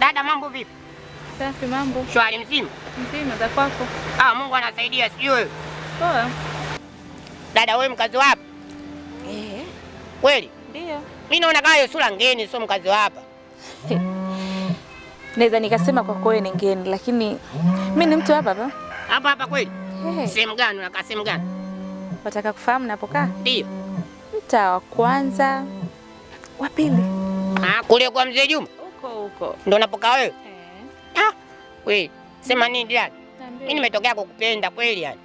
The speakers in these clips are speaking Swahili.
Dada, mambo vipi? Safi, mambo. Shwari, mzima? Mzima, za kwako? Mungu anasaidia, sijui wewe. Poa. Dada, wewe mkazi wapi? Kweli? Ndio. Mimi naona kama sura ngeni, sio mkazi hapa. Naweza nikasema kwa kweli ni ngeni, lakini mimi ni mtu hapa hapa. Hapa hapa kweli? Sehemu gani? Unakaa sehemu gani? Wataka kufahamu napokaa? Ndio. Mtaa wa kwanza, wa pili. Kule kwa Mzee Juma? Huko. Ndio unapokaa wewe? Wewe, sema nini dada? Mimi nimetokea kukupenda kweli yani.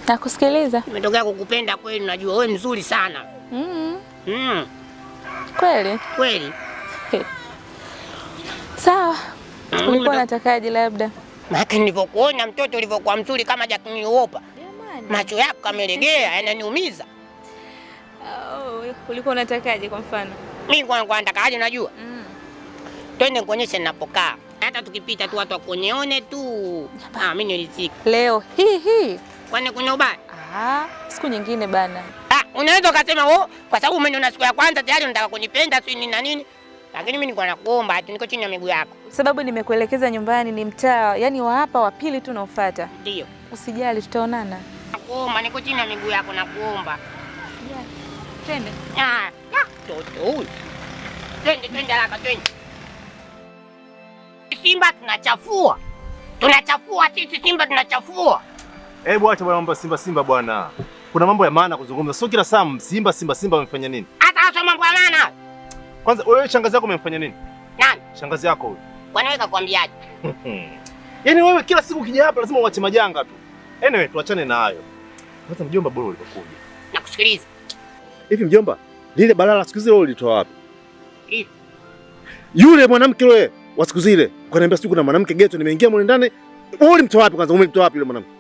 Nakusikiliza. Nimetokea kukupenda kweli, najua wewe mzuri sana. Kweli? Kweli. Sawa. Ulikuwa unatakaje labda? Maana nilivyokuona mtoto ulivyokuwa mzuri kama jakiniopa. Jamani. Macho yako kamelegea, yananiumiza. Ulikuwa unatakaje kwa mfano? Mimi kwa natakaje unajua? Twende kuonyesha ninapokaa. Hata tukipita tu watu wakuoneone tu. Mimi nilizika. Leo hii. Kwani kuna ubaya? Siku nyingine bana. Unaweza ukasema kwa sababu umeniona siku ya kwanza tayari unataka kunipenda tu nini na nini. Lakini mimi nilikuwa nakuomba ati niko chini ya miguu yako. Sababu nimekuelekeza nyumbani ni mtaa, yani wa hapa wa pili tu unaofuata. Ndio. Usijali, tutaonana. Nakuomba, niko chini ya miguu yako nakuomba. Usijali. Twende. Toto huyu. Twende haraka twende. Simba tunachafua. Tunachafua sisi Simba tunachafua. Hebu acha bwana mambo Simba bwana. Kuna mambo ya maana kuzungumza. Sio kila saa Simba amefanya nini? Hata sio mambo ya maana. Kwanza wewe shangazi yako umemfanya nini? Nani? Shangazi yako huyo. Kwani wewe kakwambiaje? Yaani wewe kila siku ukija hapa lazima uache majanga tu. Anyway, tuachane na hayo. Sasa mjomba bora ulikokuja. Nakusikiliza. Hivi mjomba, lile balala siku zile ulitoa wapi? Hivi. Yule mwanamke yule wa siku zile. Ukaniambia siku kuna mwanamke ghetto nimeingia mule ndani. Wewe ulimtoa wapi kwanza? Umemtoa wapi yule mwanamke?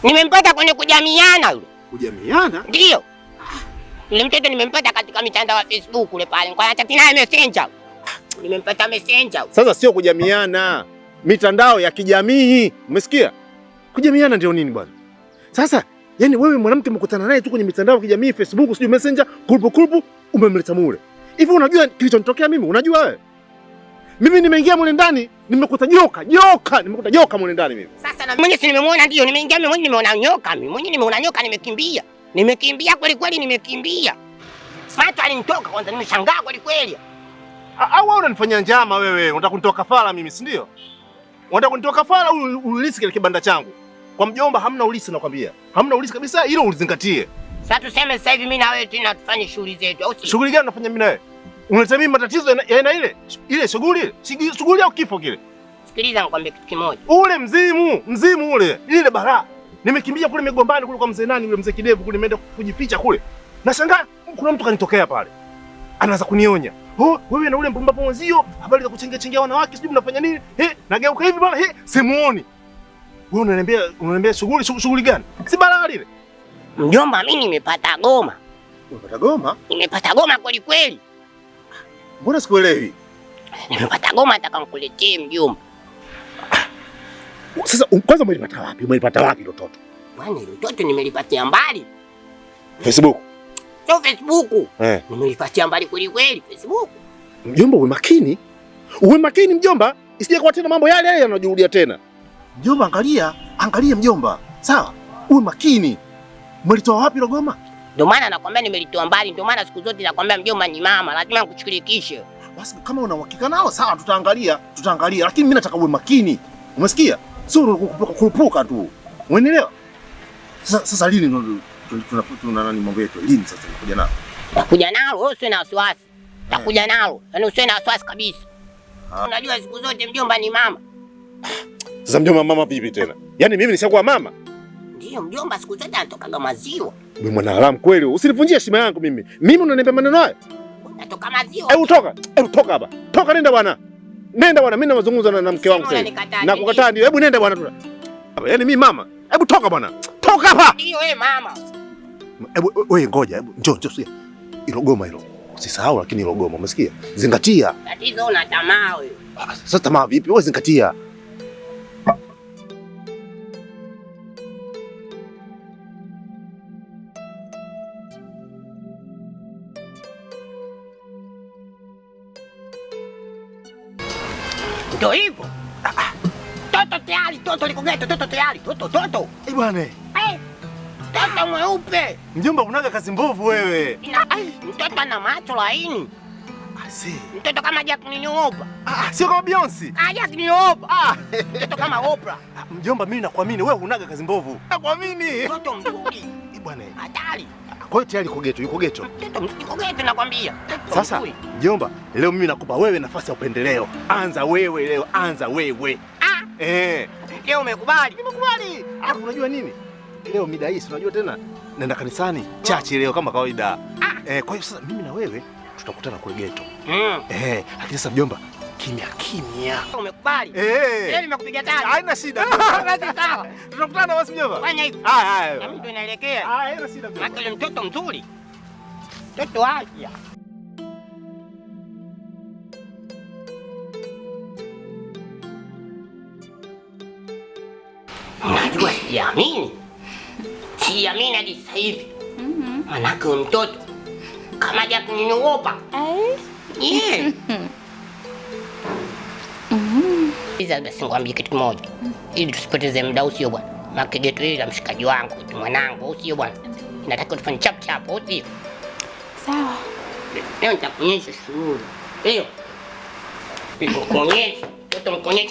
Nimempata kwenye kujamiana yule. Kujamiana? Ndio. Yule mtoto nimempata katika mitandao ya Facebook kule pale. Kwa chat naye Messenger. Nimempata Messenger. Sasa sio kujamiana. Mitandao ya kijamii. Umesikia? Kujamiana ndio nini bwana? Sasa, yani wewe mwanamke mkutana naye tu kwenye mitandao ya kijamii, Facebook, sijui Messenger, kurupu umemleta mule. Hivi unajua kilichonitokea mimi? Unajua wewe? Mimi nimeingia mule ndani, nimekuta joka mule ndani mimi. Sasa na mimi nimemuona ndio, nimeingia mimi mwenyewe nimeona nyoka mimi. Mwenyewe nimeona nyoka nimekimbia. Nimekimbia kweli nimekimbia. Sasa alinitoka kwanza nimeshangaa kweli. Au wewe unanifanyia njama wewe? Unataka kunitoa kafara mimi, si ndio? Unataka kunitoa kafara ulisi kile kibanda changu. Kwa mjomba hamna ulisi nakwambia. Hamna ulisi kabisa, hilo ulizingatie. Sasa tuseme sasa hivi mimi na wewe tena tufanye shughuli zetu au si? Shughuli gani unafanya mimi na wewe? Unaleta mimi matatizo ya aina ile? Ile shughuli au kifo kile? Sikiliza nikwambie kitu kimoja. Ule mzimu ule. Ile balaa. Nimekimbia kule Migombani kule kwa mzee nani yule mzee Kidevu kule nimeenda kujificha kule. Nashangaa kuna mtu kanitokea pale. Anaanza kunionya. Oh, wewe na ule mpumbavu mwenzio, habari za kuchengea wanawake, sijui mnafanya nini? Nageuka hivi bwana, simuoni. Wewe unaniambia shughuli gani? Si balaa lile. Mjomba, mimi nimepata goma. Umepata goma? Nimepata goma kweli kweli. Mbona sikuelewi? Nimepata goma atakanikuletee mjomba. Sasa kwanza umelipata wapi? Umelipata wapi hilo toto? Bwana hilo toto nimelipatia mbali. Facebook. Sio Facebook. Nimelipatia mbali kweli kweli Facebook. Mjomba uwe makini. Uwe makini mjomba, isije kwa tena mambo yale yanajirudia tena. Mjomba angalia mjomba. Sawa? Uwe makini. Umelitoa wapi hilo goma? Ndio maana nakwambia nimelitoa mbali, ndio maana siku zote nakwambia mjomba ni mama, lazima nikushirikishe. Basi kama una uhakika nao sawa, tutaangalia, lakini mimi nataka uwe makini. Umesikia? Sio kurupuka tu. Umeelewa? Sasa lini tuna nani mambo yetu? Lini sasa tunakuja nalo? Takuja nalo, wewe usiwe na wasiwasi. Takuja nalo. Yaani usiwe na wasiwasi kabisa. Unajua siku zote mjomba ni mama. Sasa mjomba mama vipi tena? Yaani mimi nishakuwa mama? Ndio mjomba siku zote anatokaga maziwa. Wewe mwanadamu kweli, usinivunjie heshima yangu mimi. Mimi unaniambia maneno hayo? Unatoka maziwa. Hebu toka hapa. Toka nenda bwana. Nenda bwana, mimi nazungumza na mke wangu sasa. Na kukataa ndio. Hebu nenda bwana tu. Yaani mimi mama. Hebu toka bwana. Toka hapa. Ndio wewe mama. Hebu wewe ngoja, hebu njoo sikia. Hilo goma hilo. Usisahau lakini hilo goma, umesikia? Zingatia. Tatizo una tamaa wewe. Sasa tamaa vipi? Wewe zingatia. Ndio hivyo. Toto tayari, toto liko geto, toto tayari, toto. Bwana. Toto mweupe. Mjomba unaga kazi mbovu wewe. Mtoto ana macho laini. Asi. Mtoto kama Jack Nyoka. Sio kama Beyonce. Jack Nyoka. Mtoto kama Oprah. Mjomba mimi nakuamini, wewe unaga kazi mbovu. Nakuamini. Mtoto mzuri. Bwana. Hatari. Kwa hiyo tayari yuko geto. Mtoto yuko geto nakwambia. Sasa mjomba, leo mimi nakupa wewe nafasi ya upendeleo. Anza wewe leo, anza wewe. Leo umekubali? Nimekubali. Unajua nini? Leo mida hii unajua tena naenda kanisani chachi leo kama kawaida. Kwa hiyo sasa mimi na wewe tutakutana kule geto. Lakini sasa mjomba, kimya. Umekubali? Leo nimekupiga tani. Haina shida. Basi sawa. Tutakutana basi mjomba. Fanya hivi. Haya. Mimi ndo naelekea. Haina shida mjomba. Akili mtoto mzuri. Mtoto afya. Unajua siamini hadi sasa hivi. Manake mtoto kama Jack Nyoka. Basi ngwambie kitu kimoja. Ili tusipoteze muda usio bwana. Maki geto hili la mshikaji wangu, mwanangu usio bwana. Nataka tufanye chap usio. Sawa. Leo nitakuonyesha shughuli. Leo. Nikuonyesha.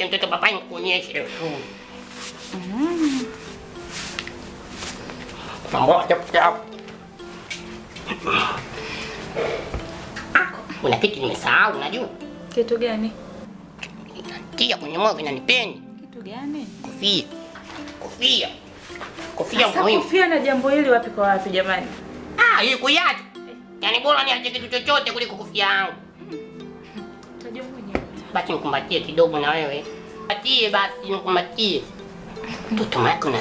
Mtoto papai nikuonyesha leo shughuli. Mambo chap. Kuna kitu nimesahau unajua? Kitu gani? Tia kwenye moyo inanipeni. Kitu gani? Kofia. Sasa kofia na jambo hili wapi kwa wapi jamani? Hii kuiacha. Yaani bora niache kitu chochote kuliko kofia yangu. Utajua mwenyewe. Basi nikumbatie kidogo na wewe. Nikumbatie. Mtoto wako na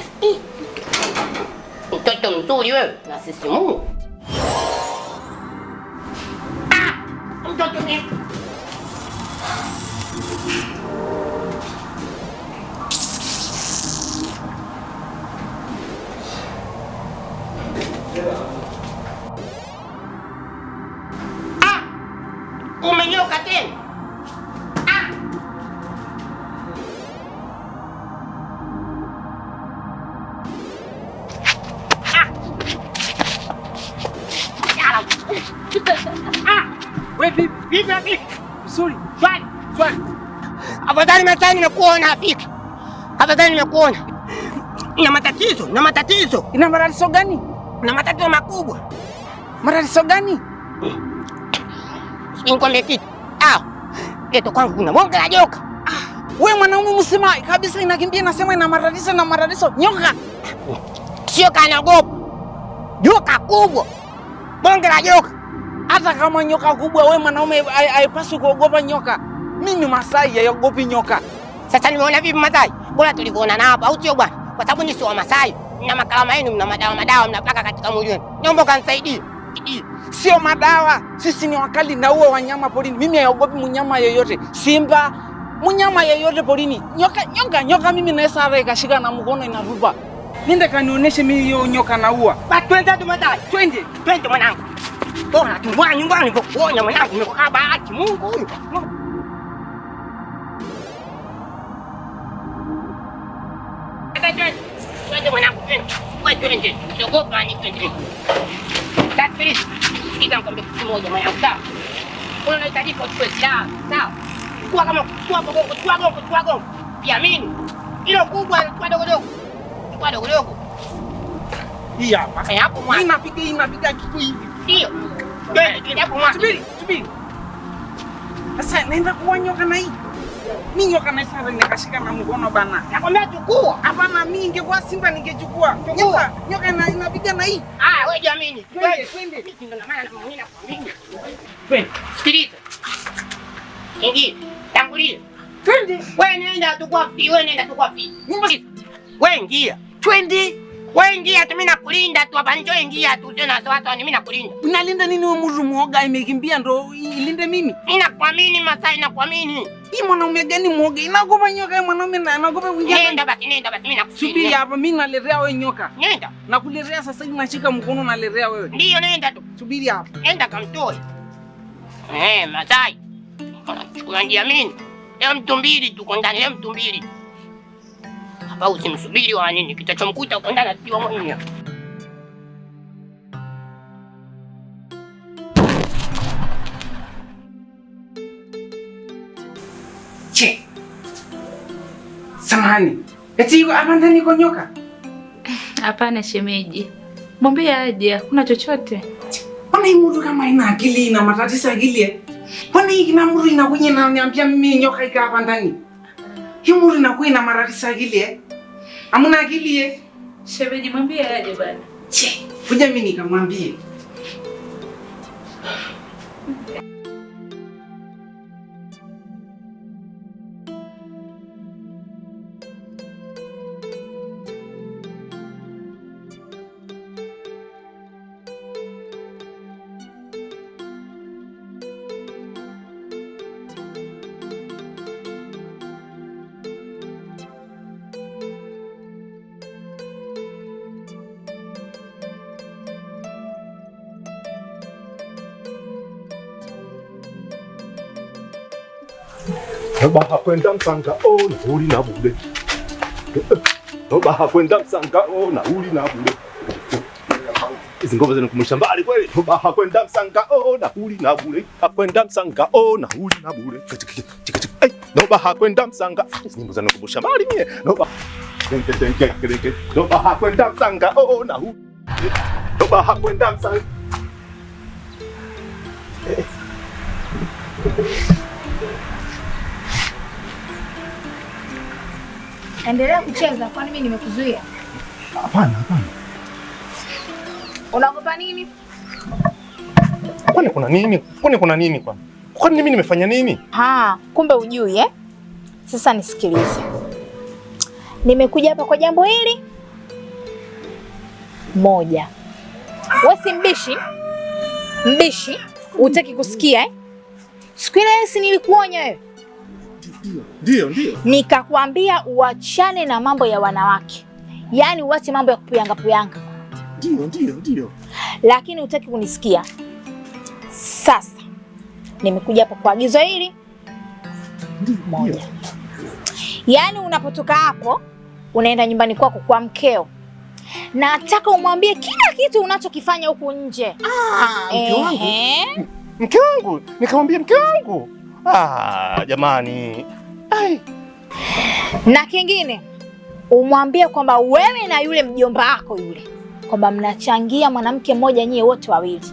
mtoto mzuri wewe na sisi Mungu. Mtoto ni umenyoka tena. Vipi? Mzuri. Swali. Afadhali matani nimekuona afiki. Afadhali nimekuona. Ina matatizo. Ina matatizo gani? Na matatizo makubwa. Matatizo gani? Nikwambie kitu. Geto kwangu kuna bonge la joka. Wewe mwanaume msema kabisa inakimbia nasema ina matatizo nyoka. Sio kanaogopa. Nyoka kubwa. Bonge la nyoka. Hata kama nyoka kubwa wewe mwanaume haipaswi kuogopa nyoka. Mimi Masai haiogopi nyoka. Sasa nimeona vipi Masai? Bora tulivyoonana hapa au sio bwana? Kwa sababu ni sio Masai. Mna makalama yenu, mna madawa mnapaka katika mwili wenu. Naomba kanisaidie. Sio madawa. Sisi ni wakali na uwe wanyama porini. Mimi haiogopi mnyama yoyote. Simba, mnyama yoyote porini. Nyoka mimi naweza hata ikashika na mkono inarupa. Nenda kanionyeshe mimi hiyo nyoka naua. Twende tu Masai. Twende mwanangu. Bora tu nyumbani kwa kuonya mwanangu, nimekukaa bahati Mungu huyu. Twende mwanangu, twende. Usiogopa ni twende. Please. Sikiza nikwambie kitu moja mwanangu, sawa? Wewe unahitaji kuchukua silaha, sawa? Chukua gongo. Jiamini. Hilo kubwa kwa dogo. Hii hapa. Hapo mwana. Inapiga kitu hivi. Ndio. Twende hapo mwana. Subiri. Sasa naenda kuwa nyoka na hii. Mimi nyoka na sasa nikashika na mkono bana. Nakwambia chukua. Hapana, mimi ingekuwa simba ningechukua. Nyoka inapiga na hii. Wewe jiamini. Twende. Mimi ndo na maana mimi nakwambia. Twende. Sikiliza. Ingia. Tangulia. Twende. Wewe nenda tu kwa fi. Wewe ingia. Twende. Wewe ingia tu, mimi nakulinda tu hapa. Njoo ingia tu tena sawa, mimi nakulinda. Unalinda nini wewe mtu muoga imekimbia ndo ilinde mimi? Mimi nakuamini Masai, nakuamini. Hii mwanaume gani muoga? Inaogopa nyoka mwanaume na anaogopa kuingia. Nenda basi mimi nakusubiri. Subiri hapa, mimi naletea wewe nyoka. Nenda. Nakuletea sasa hivi, nashika mkono naletea wewe. Ndio, nenda tu. Subiri hapa. Nenda kamtoe. Masai. Unachukua jiamini. Leo mtu mbili tu ndani, leo mtu mbili. Hapa usimsubiri wa nini? Kitachomkuta huko ndani atiwa mwenyewe. Che. Samahani. Eti yuko hapa ndani kwa nyoka? Hapana shemeji. Mwambie aje, hakuna chochote. Mbona hii mtu kama ina akili, ina matatizo akili? Mbona hii kina mtu inakuja na niambia mimi nyoka ika hapa ndani? Hii mtu inakuwa ina matatizo akili? Hamuna akili? Shemeji mwambie aje bwana. Che, kuja mimi nikamwambie. Noba hakwenda msanga na uli na bure. Noba hakwenda msanga na uli na bure. Hizi ngoma zinakumbusha mbali kweli. Noba hakwenda msanga na uli na bure. Hakwenda msanga na uli na bure. Noba hakwenda msanga. Hizi ngoma zinakumbusha mbali mie. Noba hakwenda msanga na uli. Noba hakwenda msanga. Endelea kucheza, kwani mimi nimekuzuia? Hapana. Unaogopa nini? Kwani kuna nini? Kwani mimi nimefanya nini? Kumbe hujui eh? Sasa nisikilize. Nimekuja hapa kwa jambo hili moja. Wewe si mbishi? Utaki kusikia eh? Siku ile si nilikuonya wewe? Ndio. Nikakwambia uachane na mambo ya wanawake. Yaani uache mambo ya kupuyanga. Ndio. Lakini hutaki kunisikia. Sasa nimekuja hapa kwa agizo hili moja. Yaani unapotoka hapo unaenda nyumbani kwako kwa mkeo. Nataka umwambie kila kitu unachokifanya huku nje. Mke wangu? Nikamwambia mke wangu? Jamani. Na kingine umwambie kwamba wewe na yule mjomba wako yule kwamba mnachangia mwanamke mmoja nyie wote wawili.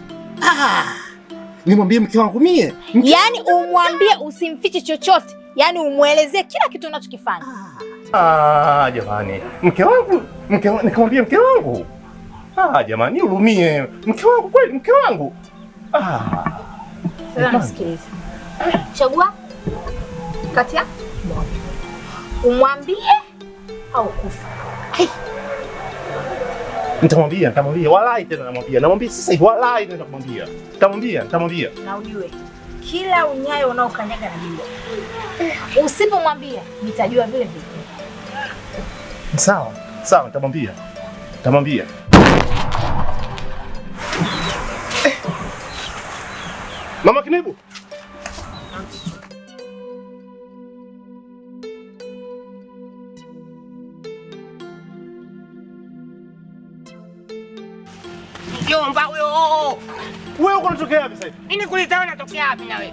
Nimwambie mke wangu mie? Yaani umwambie usimfiche chochote. Yaani umuelezee kila kitu unachokifanya. Jamani. Mke wangu, nikamwambia mke wangu. Jamani, urumie. Mke wangu kweli, mke wangu. Sasa nisikilize. Chagua kati ya umwambie au kufa. Nitamwambia, walai tena namwambia sasa hivi, walai tena nitamwambia. Na ujue kila unyayo unaokanyaga na mimi. Usipomwambia nitajua vile vile. Sawa, nitamwambia. Mama Kinibu. Mjomba huyo. Wewe uko unatokea wapi sasa hivi? Mimi kuuliza wewe unatokea wapi na wewe?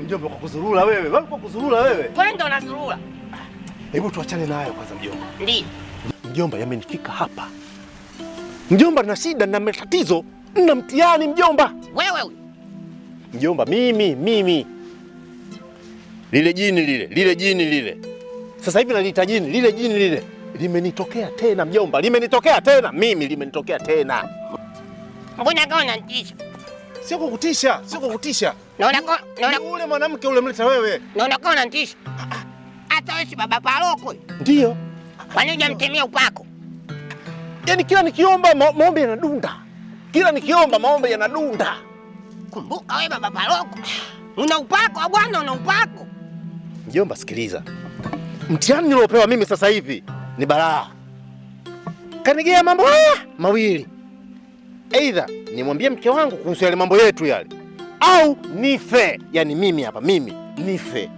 Mjomba kwa kuzurura wewe. Wewe kwa kuzurura wewe. Wewe ndio unazurura. Hebu tuachane nayo kwanza mjomba. Ndio. Mjomba, yamenifika hapa. Mjomba, na shida na matatizo na mtihani mjomba. Wewe. Mjomba, mimi. Lile jini lile. Sasa hivi nalita jini, lile jini lile. Limenitokea tena mjomba, limenitokea tena. Mbona kama unanitisha? Sio kukutisha. Naona ule mwanamke ule mleta wewe. Naona kama unanitisha. Hata wewe si baba paroko. Ndio. Kwa nini hujamtemea upako? Yaani kila nikiomba maombi yanadunda. Kumbuka wewe baba paroko. Una upako bwana, una upako. Mjomba, sikiliza. Mtihani niliopewa mimi sasa hivi ni balaa. Kanigea mambo haya mawili. Aidha nimwambie mke wangu kuhusu yale mambo yetu yale, au nife. Yaani mimi nife.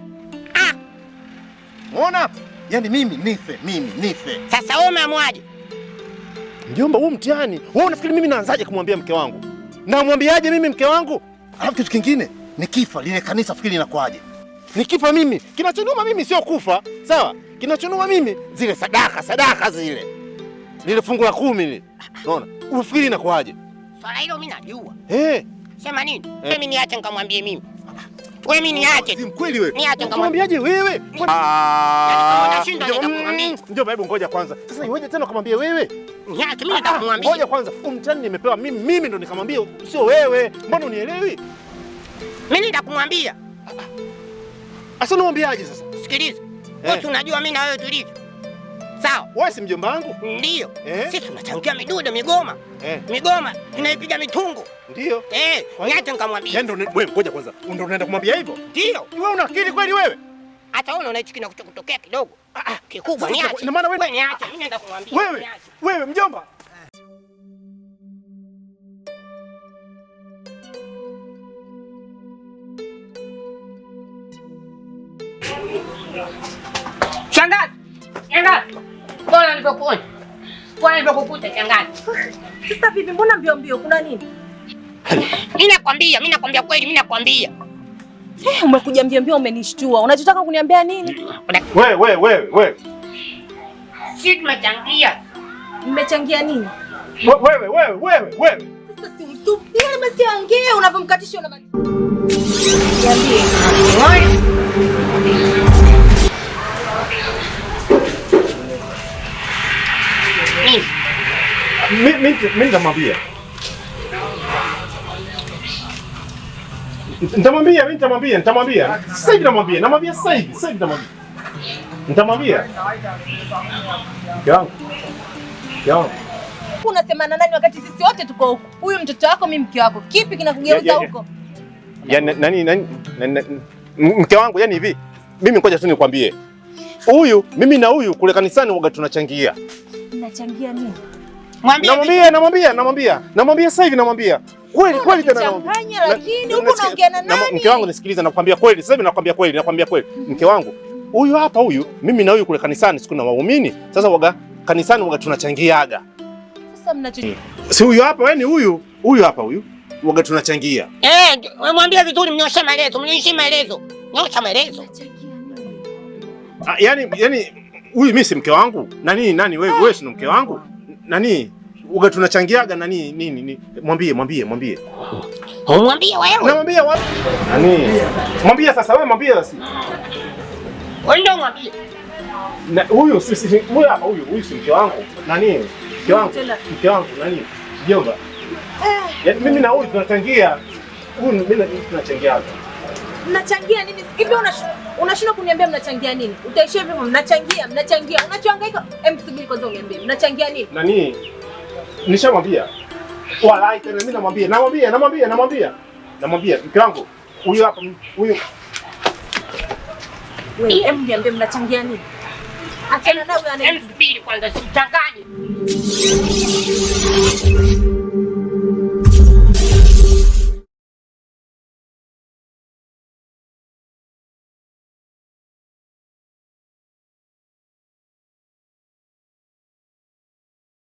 Unaona? Yaani mimi nife. Sasa wewe umeamwaje? Mjomba, huu mtihani, wewe unafikiri mimi naanzaje kumwambia mke wangu? Namwambiaje mimi mke wangu? Alafu kitu kingine, nikifa lile kanisa fikiri inakuaje? Nikifa mimi, kinachonuma mimi sio kufa, sawa? Kinachonuma mimi zile sadaka zile. Lile fungu la 10 lile. Unaona? Ufikiri inakuaje? Swala hilo mimi najua. Sema nini? Mimi niache nikamwambie mimi. Wewe mimi niache. Si mkweli wewe. Niache nikamwambiaje wewe? Ndio hebu ngoja kwanza. Sasa iweje tena kumwambia wewe? Niache mimi nitakumwambia. Ngoja kwanza. Mtani nimepewa mimi ndo nikamwambia, sio wewe. Mbona unielewi? Mimi nitakumwambia. Asa niambiaje sasa? Sikiliza. Wewe unajua mimi na wewe tulivyo. Sawa? Wewe si mjomba wangu? Ndio. Sisi tunachangia midude migoma. Migoma tunaipiga mitungu. Ndio. Niache nikamwambia. Ndio wewe ngoja kwanza. Ndio unaenda kumwambia hivyo? Ndio. Wewe una akili kweli wewe? Hata wewe unaona hichi kinachotokea kidogo. Kikubwa niache. Ina maana wewe niache. Mimi naenda kumwambia. Wewe mjomba. Shangazi. Bora nilipokukuta shangazi. Sasa vipi, mbona mbio kuna nini? Mimi nakwambia kweli, mimi nakwambia. Umekuja mbio umenishtua. Unachotaka kuniambia nini? Wewe. Sisi tumechangia. Mmechangia nini? Wewe. Sasa si mtu. Yeye basi ongea, unapomkatisha una niambie. Mimi nitamwambia. Nitamwambia. Sasa hivi namwambia. Sasa hivi nitamwambia. Yangu. Unasema na nani wakati sisi wote tuko huko? Huyu mtoto wako, mimi mke wako. Kipi kinakugeuza huko? Nani mke wangu, yani hivi. Mimi ngoja tu nikwambie. Mimi na huyu kule kanisani waga tunachangia. Mnachangia nini? Namwambia sasa hivi namwambia. Kweli tena namwambia. Lakini huko unaongea na nani? Mke wangu nisikiliza, nakwambia kweli. Sasa hivi nakwambia kweli. Mke wangu, huyu mimi na huyu kule kanisani siku na waumini. Sasa waga kanisani waga tunachangiaga. Sasa mnachangia. Si huyu hapa, yani huyu waga tunachangia. Mwambie vizuri, mnyoshe maelezo. Yani huyu mimi si mke wangu. Nani wewe si mke wangu? Uga tunachangiaga nini? Mwambie. Umwambie wewe. Namwambia wapi? Mwambie sasa wewe, mwambie basi. Wewe ndio mwambie. Na huyu sisi huyu hapa huyu si mke wangu. Nani? Mke wangu nani? Jomba. Yaani mimi na huyu tunachangia. Huyu mimi tunachangia hapa. Mnachangia nini? Hivi unashindwa kuniambia mnachangia nini? Utaishia hivyo mnachangia. Unachohangaika msubiri kwanza uniambie. Mnachangia nini? Nani? Nishamwambia. Walai tena mimi namwambia mke wangu huyu hapa huyu. Wewe hebu niambie mnachangia nini? Achana naye Msubiri kwanza simchanganye.